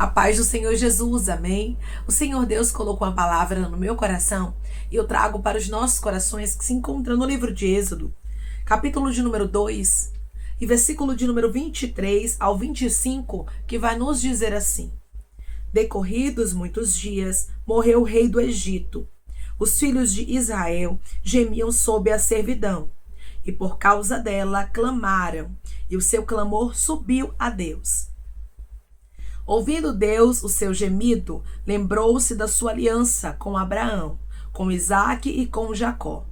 A paz do Senhor Jesus, amém? O Senhor Deus colocou uma palavra no meu coração e eu trago para os nossos corações que se encontra no livro de Êxodo, capítulo de número 2 e versículo de número 23 ao 25, que vai nos dizer assim: Decorridos muitos dias, morreu o rei do Egito. Os filhos de Israel gemiam sob a servidão, e por causa dela clamaram, e o seu clamor subiu a Deus. Ouvindo Deus o seu gemido, lembrou-se da sua aliança com Abraão, com Isaque e com Jacó.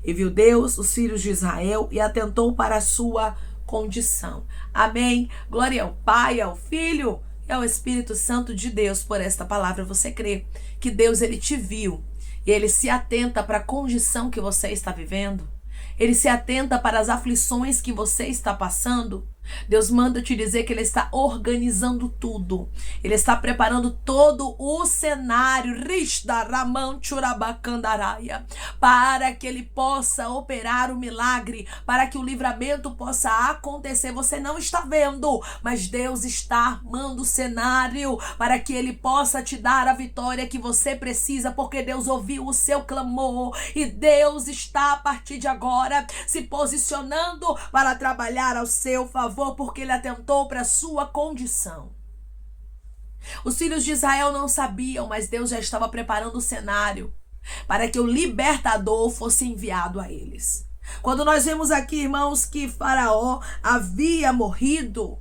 E viu Deus os filhos de Israel e atentou para a sua condição. Amém. Glória ao Pai, ao Filho e ao Espírito Santo de Deus por esta palavra. Você crê que Deus ele te viu e ele se atenta para a condição que você está vivendo? Ele se atenta para as aflições que você está passando? Deus manda te dizer que Ele está organizando tudo. Ele está preparando todo o cenário para que Ele possa operar o milagre, para que o livramento possa acontecer. Você não está vendo, mas Deus está armando o cenário para que Ele possa te dar a vitória que você precisa, porque Deus ouviu o seu clamor e Deus está a partir de agora se posicionando para trabalhar ao seu favor, porque Ele atentou para a sua condição. Os filhos de Israel não sabiam, mas Deus já estava preparando o cenário para que o libertador fosse enviado a eles. Quando nós vemos aqui, irmãos, que Faraó havia morrido,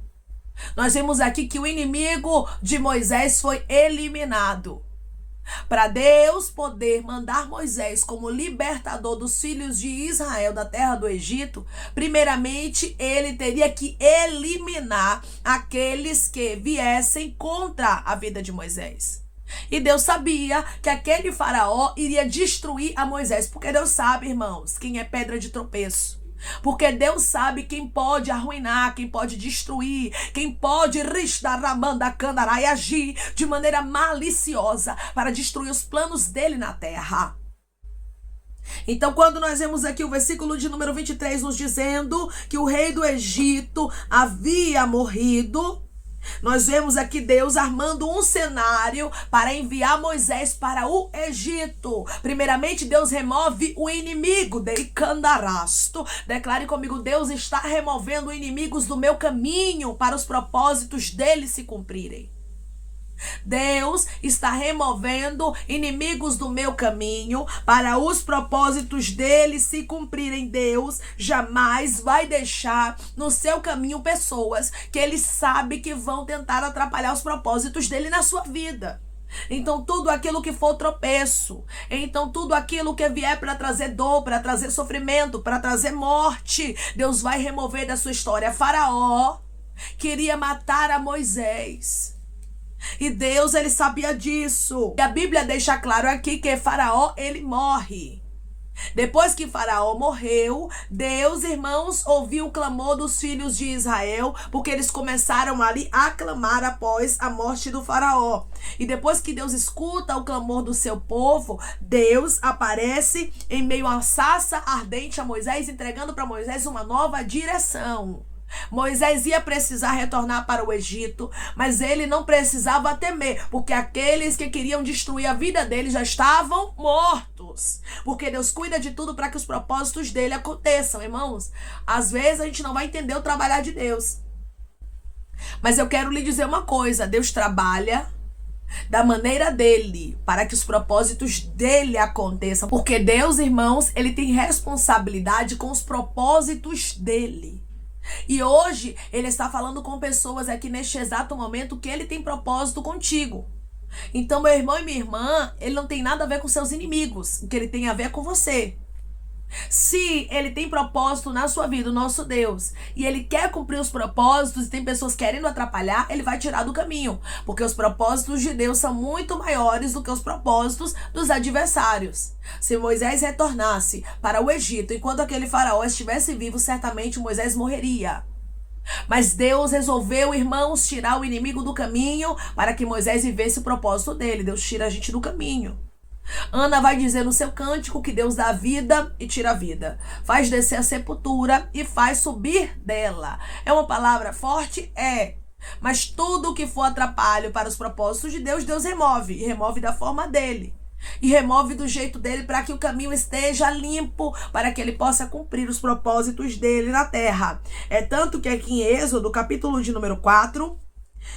nós vemos aqui que o inimigo de Moisés foi eliminado. Para Deus poder mandar Moisés como libertador dos filhos de Israel da terra do Egito, primeiramente ele teria que eliminar aqueles que viessem contra a vida de Moisés. E Deus sabia que aquele faraó iria destruir a Moisés, porque Deus sabe, irmãos, quem é pedra de tropeço. Porque Deus sabe quem pode arruinar, quem pode destruir, quem pode e agir de maneira maliciosa para destruir os planos dele na terra. Então, quando nós vemos aqui o versículo de número 23 nos dizendo que o rei do Egito havia morrido, nós vemos aqui Deus armando um cenário para enviar Moisés para o Egito. Primeiramente, Deus remove o inimigo. Declare comigo: Deus está removendo inimigos do meu caminho para os propósitos dele se cumprirem. Deus está removendo inimigos do meu caminho para os propósitos dele se cumprirem. Deus jamais vai deixar no seu caminho pessoas que ele sabe que vão tentar atrapalhar os propósitos dele na sua vida. Então tudo aquilo que for tropeço, então tudo aquilo que vier para trazer dor, para trazer sofrimento, para trazer morte, Deus vai remover da sua história. Faraó queria matar a Moisés. E Deus, ele sabia disso. E a Bíblia deixa claro aqui que Faraó, ele morre. Depois que Faraó morreu, Deus, irmãos, ouviu o clamor dos filhos de Israel, porque eles começaram ali a clamar após a morte do Faraó. E depois que Deus escuta o clamor do seu povo, Deus aparece em meio à sarça ardente a Moisés, entregando para Moisés uma nova direção. Moisés ia precisar retornar para o Egito, mas ele não precisava temer, porque aqueles que queriam destruir a vida dele já estavam mortos. Porque Deus cuida de tudo para que os propósitos dele aconteçam, irmãos. Às vezes a gente não vai entender o trabalhar de Deus. Mas eu quero lhe dizer uma coisa: Deus trabalha da maneira dele, para que os propósitos dele aconteçam. Porque Deus, irmãos, ele tem responsabilidade com os propósitos dele. E hoje ele está falando com pessoas aqui neste exato momento que ele tem propósito contigo. Então, meu irmão e minha irmã, ele não tem nada a ver com seus inimigos. O que ele tem a ver é com você. Se ele tem propósito na sua vida, o nosso Deus, e ele quer cumprir os propósitos, e tem pessoas querendo atrapalhar, ele vai tirar do caminho. Porque os propósitos de Deus são muito maiores do que os propósitos dos adversários. Se Moisés retornasse para o Egito, enquanto aquele faraó estivesse vivo, certamente Moisés morreria. Mas Deus resolveu, irmãos, tirar o inimigo do caminho para que Moisés vivesse o propósito dele. Deus tira a gente do caminho. Ana vai dizer no seu cântico que Deus dá vida e tira a vida, faz descer a sepultura e faz subir dela. É uma palavra forte? É. Mas tudo que for atrapalho para os propósitos de Deus, Deus remove. E remove da forma dele. E remove do jeito dele para que o caminho esteja limpo, para que ele possa cumprir os propósitos dele na terra. É tanto que aqui em Êxodo, capítulo de número 4,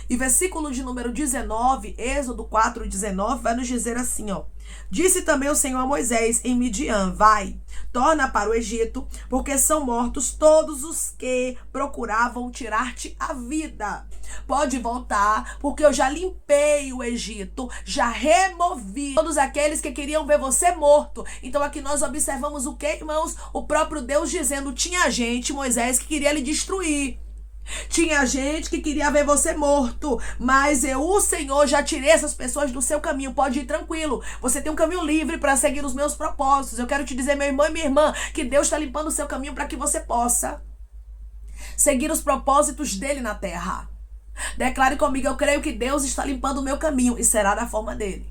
e versículo de número 19, Êxodo 4, 19, vai nos dizer assim, ó. Disse também o Senhor a Moisés em Midian, vai, torna para o Egito, porque são mortos todos os que procuravam tirar-te a vida. Pode voltar, porque eu já limpei o Egito, já removi todos aqueles que queriam ver você morto. Então aqui nós observamos o que, irmãos? O próprio Deus dizendo, tinha gente, Moisés, que queria lhe destruir. Tinha gente que queria ver você morto, mas eu, o Senhor, já tirei essas pessoas do seu caminho. Pode ir tranquilo. Você tem um caminho livre para seguir os meus propósitos. Eu quero te dizer, meu irmão e minha irmã, que Deus está limpando o seu caminho para que você possa seguir os propósitos dele na terra. Declare comigo, eu creio que Deus está limpando o meu caminho e será da forma dele.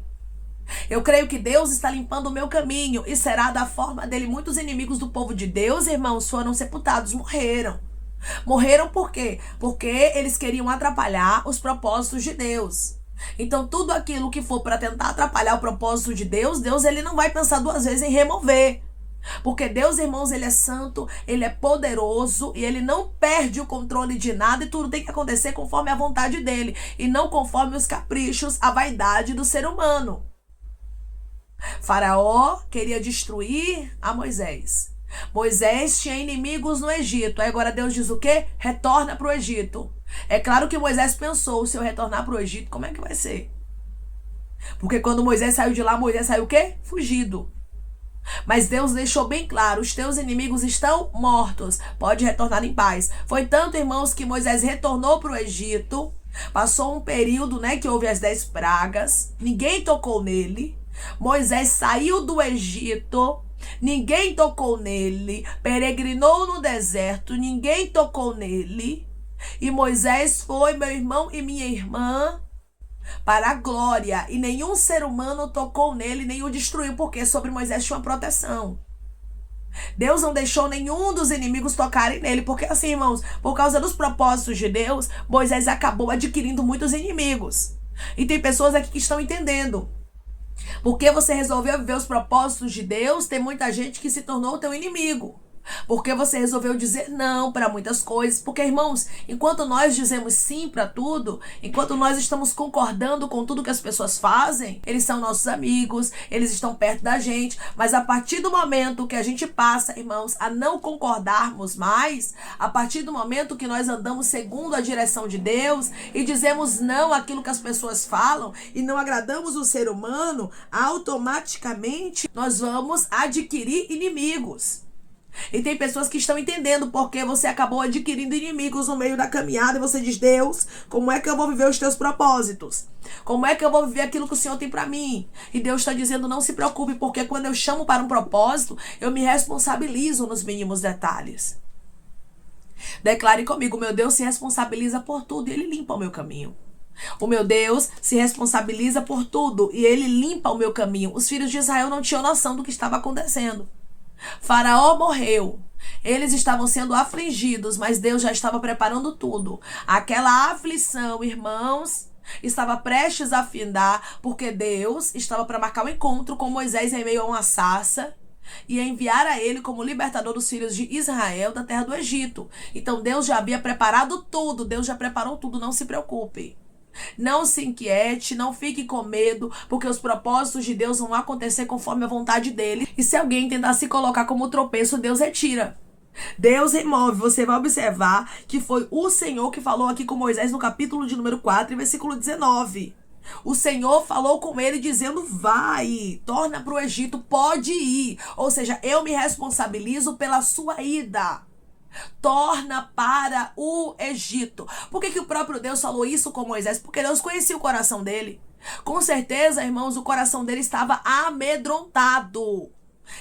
Eu creio que Deus está limpando o meu caminho e será da forma dele. Muitos inimigos do povo de Deus, irmãos, foram sepultados, morreram. Morreram por quê? Porque eles queriam atrapalhar os propósitos de Deus. Então, tudo aquilo que for para tentar atrapalhar o propósito de Deus, Deus ele não vai pensar duas vezes em remover. Porque Deus, irmãos, ele é santo, ele é poderoso e ele não perde o controle de nada e tudo tem que acontecer conforme a vontade dele e não conforme os caprichos, a vaidade do ser humano. Faraó queria destruir a Moisés. Moisés tinha inimigos no Egito. Aí agora Deus diz o quê? Retorna para o Egito. É claro que Moisés pensou, se eu retornar para o Egito, como é que vai ser? Porque quando Moisés saiu de lá, Moisés saiu o quê? Fugido. Mas Deus deixou bem claro, os teus inimigos estão mortos. Pode retornar em paz. Foi tanto, irmãos, que Moisés retornou para o Egito. Passou um período, que houve as 10 pragas. Ninguém tocou nele. Moisés saiu do Egito. Ninguém tocou nele, peregrinou no deserto, ninguém tocou nele. E Moisés foi, meu irmão e minha irmã, para a glória. E nenhum ser humano tocou nele, nem o destruiu, porque sobre Moisés tinha uma proteção. Deus não deixou nenhum dos inimigos tocarem nele, porque assim, irmãos, por causa dos propósitos de Deus, Moisés acabou adquirindo muitos inimigos. E tem pessoas aqui que estão entendendo. Porque você resolveu viver os propósitos de Deus, tem muita gente que se tornou teu inimigo. Porque você resolveu dizer não para muitas coisas. Porque, irmãos, enquanto nós dizemos sim para tudo, enquanto nós estamos concordando com tudo que as pessoas fazem, eles são nossos amigos, eles estão perto da gente. Mas a partir do momento que a gente passa, irmãos, a não concordarmos mais, a partir do momento que nós andamos segundo a direção de Deus e dizemos não àquilo que as pessoas falam e não agradamos o ser humano, automaticamente nós vamos adquirir inimigos. E tem pessoas que estão entendendo porque você acabou adquirindo inimigos no meio da caminhada e você diz, Deus, como é que eu vou viver os teus propósitos? Como é que eu vou viver aquilo que o Senhor tem para mim? E Deus está dizendo, não se preocupe, porque quando eu chamo para um propósito, eu me responsabilizo nos mínimos detalhes. Declare comigo, meu Deus se responsabiliza por tudo e Ele limpa o meu caminho. O meu Deus se responsabiliza por tudo e Ele limpa o meu caminho. Os filhos de Israel não tinham noção do que estava acontecendo. Faraó morreu. Eles estavam sendo afligidos, mas Deus já estava preparando tudo. Aquela aflição, irmãos, estava prestes a findar, porque Deus estava para marcar um encontro com Moisés em meio a uma sarça e enviar a ele como libertador dos filhos de Israel da terra do Egito. Então Deus já havia preparado tudo, Deus já preparou tudo, não se preocupe. Não se inquiete, não fique com medo, porque os propósitos de Deus vão acontecer conforme a vontade dele. E se alguém tentar se colocar como tropeço, Deus retira. Deus remove. Você vai observar que foi o Senhor que falou aqui com Moisés no capítulo de número 4, versículo 19. O Senhor falou com ele dizendo, vai, torna para o Egito, pode ir. Ou seja, eu me responsabilizo pela sua ida. Torna para o Egito. Por que o próprio Deus falou isso com Moisés? Porque Deus conhecia o coração dele. Com certeza, irmãos, o coração dele estava amedrontado.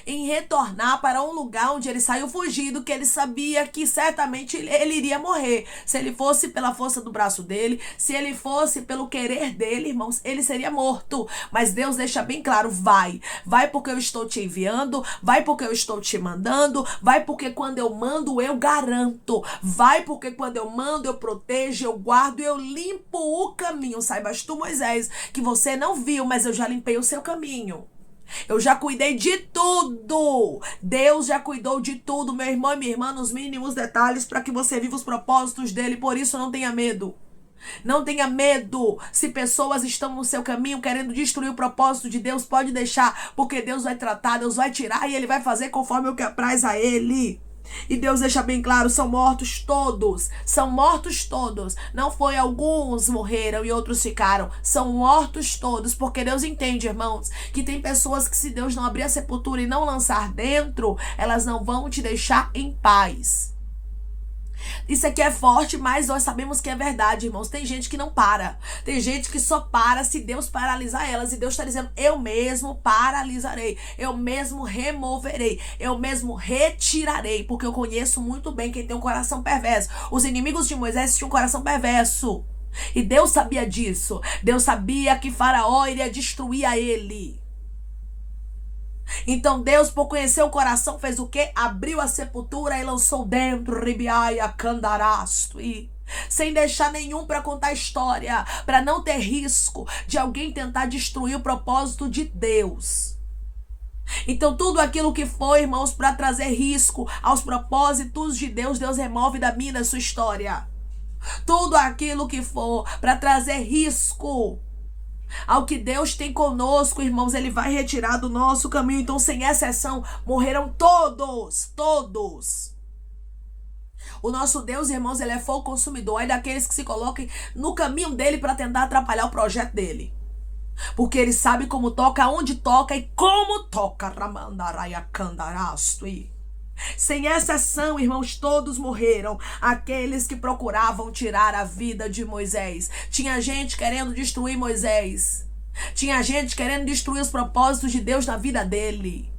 em retornar para um lugar onde ele saiu fugido, que ele sabia que certamente ele iria morrer. Se ele fosse pela força do braço dele, se ele fosse pelo querer dele, irmãos, ele seria morto. Mas Deus deixa bem claro, vai porque eu estou te enviando, vai porque eu estou te mandando, vai porque quando eu mando eu garanto, vai porque quando eu mando eu protejo, eu guardo, eu limpo o caminho. Saibas tu, Moisés, que você não viu, mas eu já limpei o seu caminho. Eu já cuidei de tudo. Deus já cuidou de tudo, meu irmão e minha irmã, nos mínimos detalhes, para que você viva os propósitos dele. Por isso, não tenha medo. Não tenha medo. Se pessoas estão no seu caminho querendo destruir o propósito de Deus, pode deixar, porque Deus vai tratar, Deus vai tirar e ele vai fazer conforme o que apraz a ele. E Deus deixa bem claro, são mortos todos. São mortos todos. Não foi alguns morreram e outros ficaram. São mortos todos, porque Deus entende, irmãos, que tem pessoas que se Deus não abrir a sepultura e não lançar dentro, elas não vão te deixar em paz. Isso aqui é forte, mas nós sabemos que é verdade, irmãos. Tem gente que não para. Tem gente que só para se Deus paralisar elas. E Deus está dizendo, eu mesmo paralisarei. Eu mesmo removerei. Eu mesmo retirarei. Porque eu conheço muito bem quem tem um coração perverso. Os inimigos de Moisés tinham um coração perverso. E Deus sabia disso. Deus sabia que Faraó iria destruir a ele. Então Deus, por conhecer o coração, fez o quê? Abriu a sepultura e lançou dentro Ribiaia Candarasto, e sem deixar nenhum para contar história, para não ter risco de alguém tentar destruir o propósito de Deus. Então tudo aquilo que foi, irmãos, para trazer risco aos propósitos de Deus, Deus remove da minha e da sua história. Tudo aquilo que for para trazer risco ao que Deus tem conosco, irmãos, ele vai retirar do nosso caminho. Então, sem exceção, morreram todos. O nosso Deus, irmãos, ele é fogo consumidor. É daqueles que se coloquem no caminho dele para tentar atrapalhar o projeto dele. Porque ele sabe como toca, onde toca e como toca. Ramandaraia Candarasto. Sem exceção, irmãos, todos morreram. Aqueles que procuravam tirar a vida de Moisés. Tinha gente querendo destruir Moisés. Tinha gente querendo destruir os propósitos de Deus na vida dele.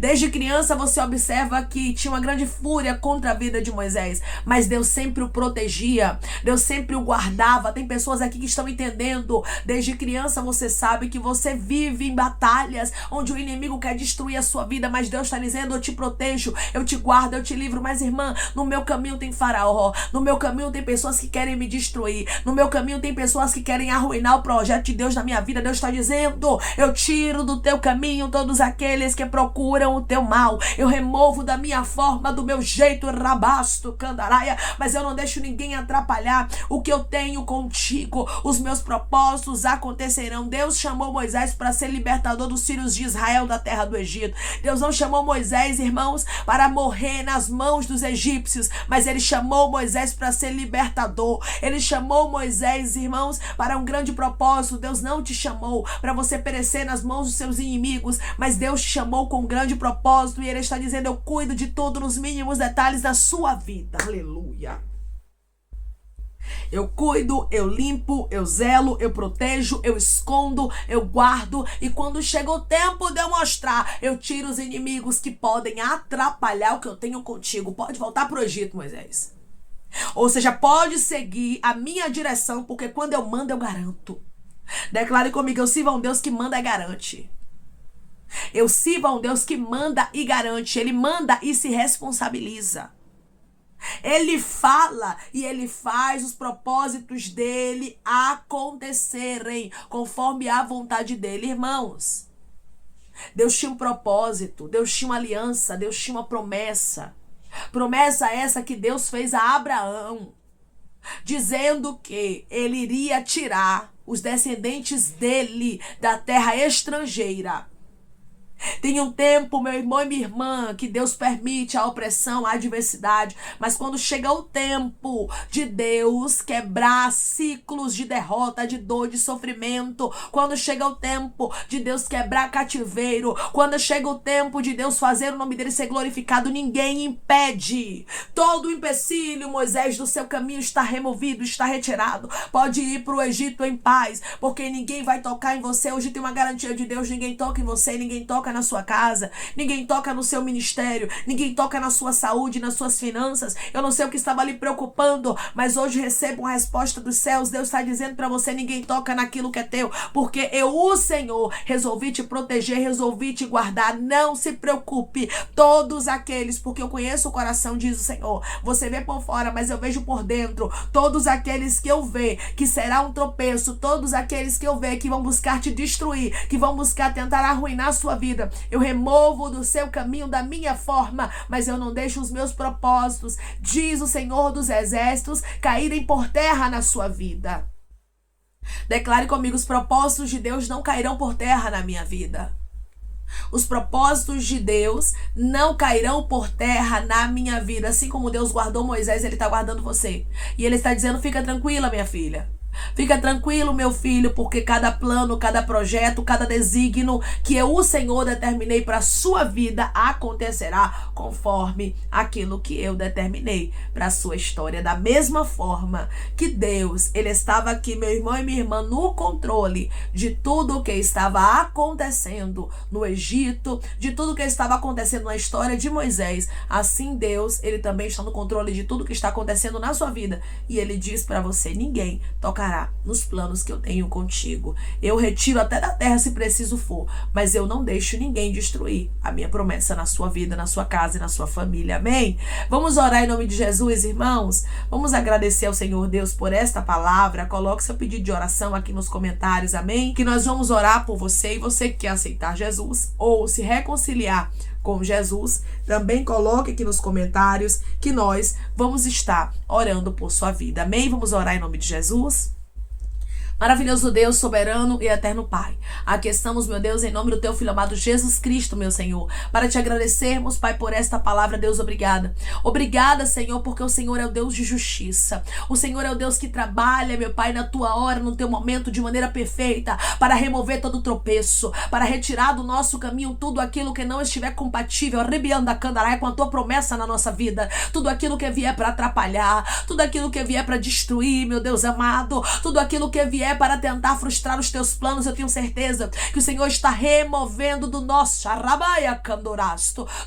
Desde criança você observa que tinha uma grande fúria contra a vida de Moisés, mas Deus sempre o protegia, Deus sempre o guardava. Tem pessoas aqui que estão entendendo. Desde criança você sabe que você vive em batalhas onde o inimigo quer destruir a sua vida, mas Deus está dizendo, eu te protejo, eu te guardo, eu te livro. Mas irmã, no meu caminho tem Faraó, no meu caminho tem pessoas que querem me destruir, no meu caminho tem pessoas que querem arruinar o projeto de Deus na minha vida. Deus está dizendo, eu tiro do teu caminho todos aqueles que procuram o teu mal, eu removo da minha forma, do meu jeito, rabasto, candaraia, mas eu não deixo ninguém atrapalhar o que eu tenho contigo. Os meus propósitos acontecerão. Deus chamou Moisés para ser libertador dos filhos de Israel da terra do Egito. Deus não chamou Moisés, irmãos, para morrer nas mãos dos egípcios, mas ele chamou Moisés para ser libertador. Ele chamou Moisés, irmãos, para um grande propósito. Deus não te chamou para você perecer nas mãos dos seus inimigos, mas Deus te chamou com grande propósito, e ele está dizendo, eu cuido de tudo nos mínimos detalhes da sua vida. Aleluia. Eu cuido, eu limpo, eu zelo, eu protejo, eu escondo, eu guardo, e quando chega o tempo de eu mostrar, eu tiro os inimigos que podem atrapalhar o que eu tenho contigo. Pode voltar para o Egito, Moisés. Ou seja, pode seguir a minha direção, porque quando eu mando, eu garanto. Declare comigo, eu sirvo a um Deus que manda e garante. Eu sirvo a um Deus que manda e garante. Ele manda e se responsabiliza. Ele fala e ele faz os propósitos dele acontecerem conforme a vontade dele, irmãos. Deus tinha um propósito, Deus tinha uma aliança, Deus tinha uma promessa. Promessa essa que Deus fez a Abraão, dizendo que ele iria tirar os descendentes dele da terra estrangeira. Tem um tempo, meu irmão e minha irmã, que Deus permite a opressão, a adversidade, mas quando chega o tempo de Deus quebrar ciclos de derrota, de dor, de sofrimento, quando chega o tempo de Deus quebrar cativeiro, quando chega o tempo de Deus fazer o nome dele ser glorificado, ninguém impede. Todo o empecilho, Moisés, do seu caminho está removido, está retirado. Pode ir para o Egito em paz, porque ninguém vai tocar em você. Hoje tem uma garantia de Deus, ninguém toca em você, ninguém toca na sua casa, ninguém toca no seu ministério, ninguém toca na sua saúde, nas suas finanças. Eu não sei o que estava lhe preocupando, mas hoje recebo uma resposta dos céus. Deus está dizendo para você: ninguém toca naquilo que é teu, porque eu, o Senhor, resolvi te proteger, resolvi te guardar. Não se preocupe. Todos aqueles, porque eu conheço o coração, diz o Senhor. Você vê por fora, mas eu vejo por dentro. Todos aqueles que eu ver que será um tropeço, todos aqueles que eu ver que vão buscar te destruir, que vão buscar tentar arruinar a sua vida, eu removo do seu caminho, da minha forma, mas eu não deixo os meus propósitos, diz o Senhor dos Exércitos, caírem por terra na sua vida. Declare comigo: os propósitos de Deus não cairão por terra na minha vida. Os propósitos de Deus não cairão por terra na minha vida. Assim como Deus guardou Moisés, Ele está guardando você. E Ele está dizendo: fica tranquila, minha filha. Fica tranquilo, meu filho, porque cada plano, cada projeto, cada desígnio que eu, o Senhor, determinei para a sua vida acontecerá conforme aquilo que eu determinei para a sua história. Da mesma forma que Deus, Ele estava aqui, meu irmão e minha irmã, no controle de tudo o que estava acontecendo no Egito, de tudo que estava acontecendo na história de Moisés. Assim Deus, Ele também está no controle de tudo que está acontecendo na sua vida. E Ele diz para você: ninguém tocará nos planos que eu tenho contigo. Eu retiro até da terra se preciso for, mas eu não deixo ninguém destruir a minha promessa na sua vida, na sua casa e na sua família. Amém? Vamos orar em nome de Jesus, irmãos. Vamos agradecer ao Senhor Deus por esta palavra. Coloque seu pedido de oração aqui nos comentários, amém? Que nós vamos orar por você, e você que quer aceitar Jesus ou se reconciliar com Jesus, também coloque aqui nos comentários que nós vamos estar orando por sua vida. Amém? Vamos orar em nome de Jesus. Maravilhoso Deus, soberano e eterno Pai, aqui estamos, meu Deus, em nome do teu Filho amado Jesus Cristo, meu Senhor, para te agradecermos, Pai, por esta palavra. Deus, obrigada. Obrigada, Senhor, porque o Senhor é o Deus de justiça. O Senhor é o Deus que trabalha, meu Pai, na tua hora, no teu momento, de maneira perfeita, para remover todo tropeço, para retirar do nosso caminho tudo aquilo que não estiver compatível, arrebiando a candaraia com a tua promessa na nossa vida, tudo aquilo que vier para atrapalhar, tudo aquilo que vier para destruir, meu Deus amado, tudo aquilo que vier para tentar frustrar os teus planos. Eu tenho certeza que o Senhor está removendo do nosso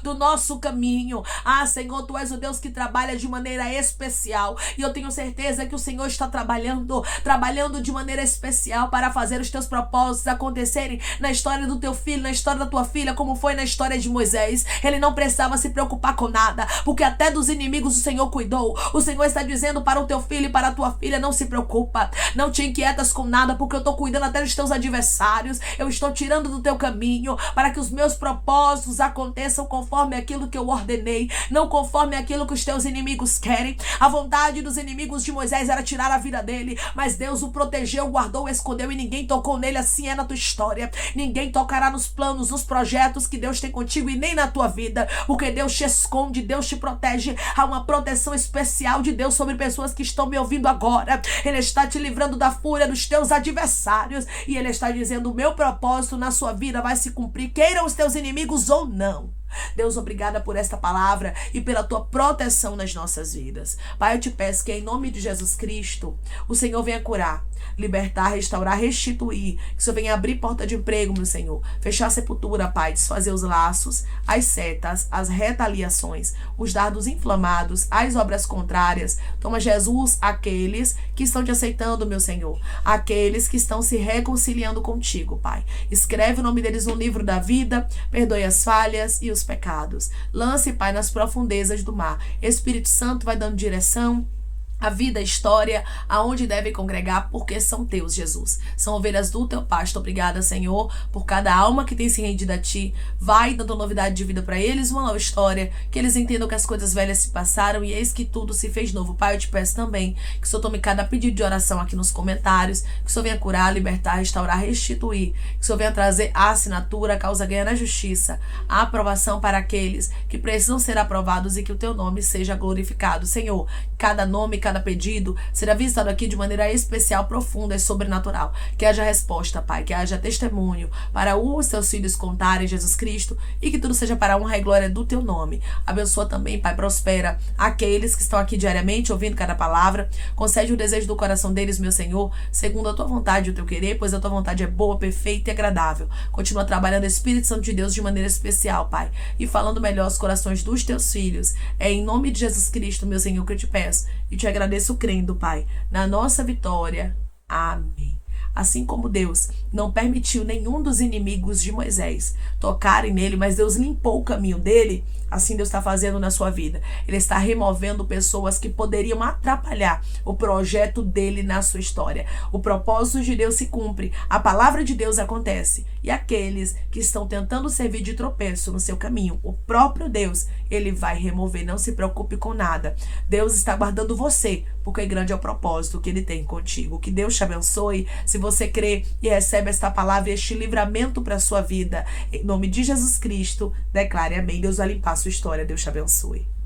do nosso caminho. Ah, Senhor, tu és o Deus que trabalha de maneira especial, e eu tenho certeza que o Senhor está trabalhando de maneira especial para fazer os teus propósitos acontecerem na história do teu filho, na história da tua filha, como foi na história de Moisés. Ele não precisava se preocupar com nada, porque até dos inimigos o Senhor cuidou. O Senhor está dizendo para o teu filho e para a tua filha: não se preocupa, não te inquietas com nada, porque eu estou cuidando até dos teus adversários. Eu estou tirando do teu caminho para que os meus propósitos aconteçam conforme aquilo que eu ordenei, não conforme aquilo que os teus inimigos querem. A vontade dos inimigos de Moisés era tirar a vida dele, mas Deus o protegeu, guardou, escondeu, e ninguém tocou nele. Assim é na tua história. Ninguém tocará nos planos, nos projetos que Deus tem contigo, e nem na tua vida, porque Deus te esconde, Deus te protege. Há uma proteção especial de Deus sobre pessoas que estão me ouvindo agora. Ele está te livrando da fúria dos teus adversários, e Ele está dizendo: o meu propósito na sua vida vai se cumprir, queiram os teus inimigos ou não. Deus, obrigada por esta palavra e pela tua proteção nas nossas vidas. Pai, eu te peço que em nome de Jesus Cristo o Senhor venha curar, libertar, restaurar, restituir, que o Senhor venha abrir porta de emprego, meu Senhor, fechar a sepultura, Pai, desfazer os laços, as setas, as retaliações, os dardos inflamados, as obras contrárias. Toma, Jesus, aqueles que estão te aceitando, meu Senhor, aqueles que estão se reconciliando contigo, Pai. Escreve o nome deles no livro da vida, perdoe as falhas e os pecados. Lance, Pai, nas profundezas do mar. Espírito Santo vai dando direção, a vida, a história, aonde devem congregar, porque são teus, Jesus. São ovelhas do teu pasto. Obrigada, Senhor, por cada alma que tem se rendido a ti. Vai dando novidade de vida para eles, uma nova história, que eles entendam que as coisas velhas se passaram e eis que tudo se fez novo. Pai, eu te peço também que o Senhor tome cada pedido de oração aqui nos comentários, que o Senhor venha curar, libertar, restaurar, restituir, que o Senhor venha trazer a assinatura, a causa ganha na justiça, a aprovação para aqueles que precisam ser aprovados, e que o teu nome seja glorificado. Senhor, cada nome, cada pedido será visitado aqui de maneira especial, profunda e sobrenatural. Que haja resposta, Pai, que haja testemunho para os teus filhos contarem Jesus Cristo e que tudo seja para a honra e glória do teu nome. Abençoa também, Pai, prospera aqueles que estão aqui diariamente ouvindo cada palavra. Concede o desejo do coração deles, meu Senhor, segundo a tua vontade e o teu querer, pois a tua vontade é boa, perfeita e agradável. Continua trabalhando, Espírito Santo de Deus, de maneira especial, Pai, e falando melhor aos corações dos teus filhos. É em nome de Jesus Cristo, meu Senhor, que eu te peço e te agradeço crendo, Pai, na nossa vitória. Amém. Assim como Deus não permitiu nenhum dos inimigos de Moisés tocarem nele, mas Deus limpou o caminho dele, assim Deus está fazendo na sua vida. Ele está removendo pessoas que poderiam atrapalhar o projeto dele na sua história. O propósito de Deus se cumpre, a palavra de Deus acontece. E aqueles que estão tentando servir de tropeço no seu caminho, o próprio Deus, ele vai remover. Não se preocupe com nada. Deus está guardando você, porque grande é o propósito que ele tem contigo. Que Deus te abençoe. Se você crê e recebe esta palavra e este livramento para a sua vida, em nome de Jesus Cristo, declare amém. Deus vai limpar a sua história. Deus te abençoe.